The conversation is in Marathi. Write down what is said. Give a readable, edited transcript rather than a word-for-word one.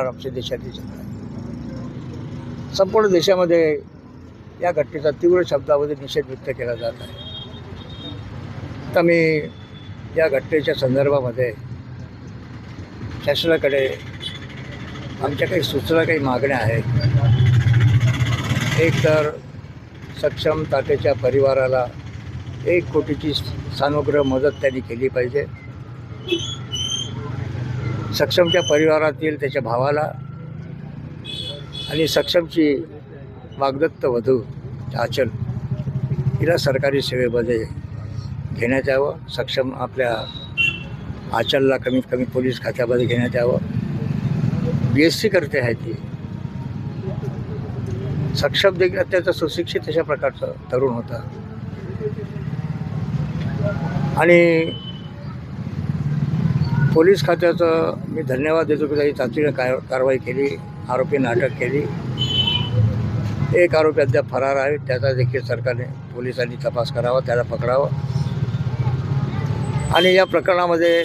आमच्या देशातील जनता आहे. संपूर्ण देशामध्ये या घटनेचा तीव्र शब्दामध्ये निषेध व्यक्त केला जात आहे. तर मी या घटनेच्या संदर्भामध्ये शासनाकडे आमच्या काही सूचना, काही मागण्या आहेत. एक तर सक्षम तात्याच्या परिवाराला 1 कोटीची सानुग्रह मदत त्यांनी केली पाहिजे. सक्षमच्या परिवारातील त्याच्या भावाला आणि सक्षमची वाग्दत्त वधू आचल हिला सरकारी सेवेमध्ये घेण्यात यावं. सक्षम आपल्या आचलला कमीत कमी पोलीस खात्यामध्ये घेण्यात यावं. BSc करते आहे ती. सक्षम देखील अत्यंत सुशिक्षित अशा प्रकारचा तरुण होता आणि पोलीस खात्याचं मी धन्यवाद देतो की त्यांनी तातडीने कारवाई केली. आरोपींना अटक केली. एक आरोपी अद्याप फरार आहे. त्याचा देखील सरकारने पोलिसांनी तपास करावा, त्याला पकडावं आणि या प्रकरणामध्ये